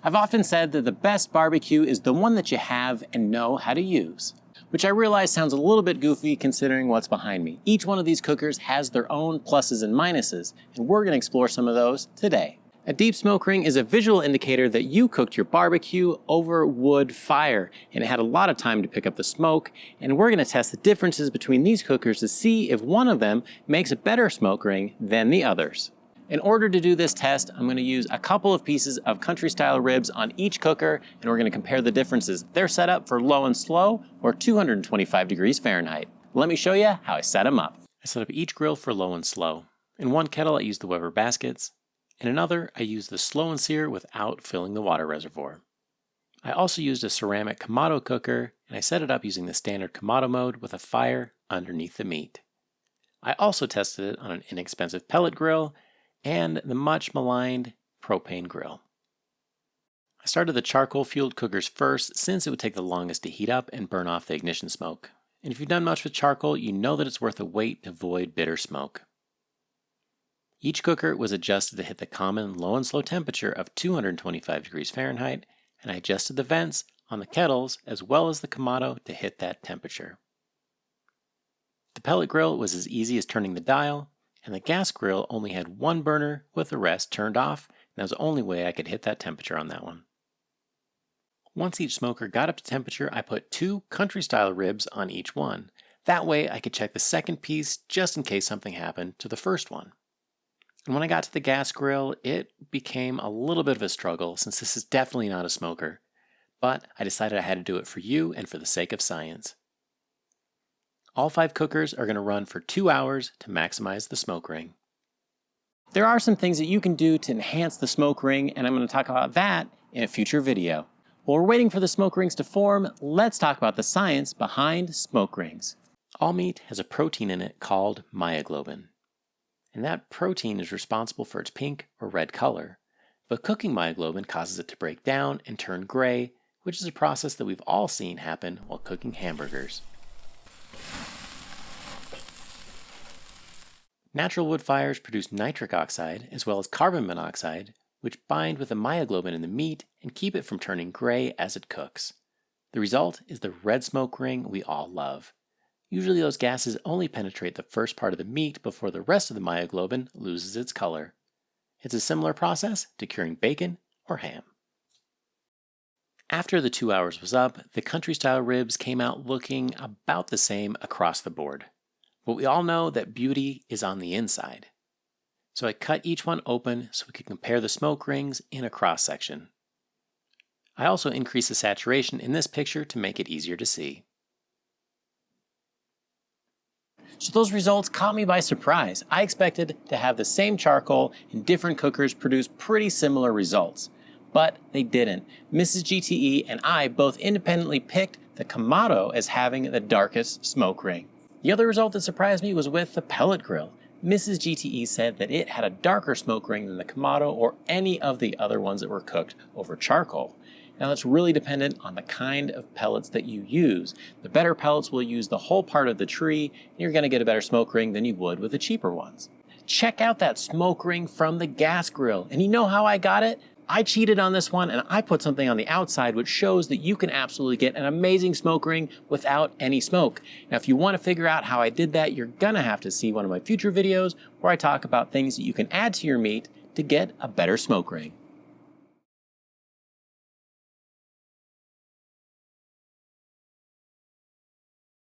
I've often said that the best barbecue is the one that you have and know how to use. Which I realize sounds a little bit goofy considering what's behind me. Each one of these cookers has their own pluses and minuses, and we're going to explore some of those today. A deep smoke ring is a visual indicator that you cooked your barbecue over wood fire, and it had a lot of time to pick up the smoke, and we're going to test the differences between these cookers to see if one of them makes a better smoke ring than the others. In order to do this test, I'm going to use a couple of pieces of country style ribs on each cooker, and we're going to compare the differences. They're set up for low and slow, or 225 degrees Fahrenheit. Let me show you how I set them up. I set up each grill for low and slow. In one kettle I used the Weber baskets. In another I used the slow and sear without filling the water reservoir. I also used a ceramic Kamado cooker, and I set it up using the standard Kamado mode with a fire underneath the meat. I also tested it on an inexpensive pellet grill and the much maligned propane grill. I started the charcoal fueled cookers first since it would take the longest to heat up and burn off the ignition smoke. And if you've done much with charcoal, you know that it's worth the wait to avoid bitter smoke. Each cooker was adjusted to hit the common low and slow temperature of 225 degrees Fahrenheit, and I adjusted the vents on the kettles as well as the Kamado to hit that temperature. The pellet grill was as easy as turning the dial, and the gas grill only had one burner with the rest turned off, and that was the only way I could hit that temperature on that one. Once each smoker got up to temperature, I put 2 country style ribs on each one. That way I could check the second piece just in case something happened to the first one. And when I got to the gas grill, it became a little bit of a struggle since this is definitely not a smoker, but I decided I had to do it for you and for the sake of science. All 5 cookers are going to run for 2 hours to maximize the smoke ring. There are some things that you can do to enhance the smoke ring, and I'm going to talk about that in a future video. While we're waiting for the smoke rings to form, let's talk about the science behind smoke rings. All meat has a protein in it called myoglobin, and that protein is responsible for its pink or red color. But cooking myoglobin causes it to break down and turn gray, which is a process that we've all seen happen while cooking hamburgers. Natural wood fires produce nitric oxide as well as carbon monoxide, which bind with the myoglobin in the meat and keep it from turning gray as it cooks. The result is the red smoke ring we all love. Usually those gases only penetrate the first part of the meat before the rest of the myoglobin loses its color. It's a similar process to curing bacon or ham. After the 2 hours was up, the country style ribs came out looking about the same across the board. But we all know that beauty is on the inside. So I cut each one open so we could compare the smoke rings in a cross section. I also increased the saturation in this picture to make it easier to see. So those results caught me by surprise. I expected to have the same charcoal in different cookers produce pretty similar results. But they didn't. Mrs. GTE and I both independently picked the Kamado as having the darkest smoke ring. The other result that surprised me was with the pellet grill. Mrs. GTE said that it had a darker smoke ring than the Kamado or any of the other ones that were cooked over charcoal. Now that's really dependent on the kind of pellets that you use. The better pellets will use the whole part of the tree, and you're going to get a better smoke ring than you would with the cheaper ones. Check out that smoke ring from the gas grill. And you know how I got it? I cheated on this one and I put something on the outside which shows that you can absolutely get an amazing smoke ring without any smoke. Now if you want to figure out how I did that, you're gonna have to see one of my future videos where I talk about things that you can add to your meat to get a better smoke ring.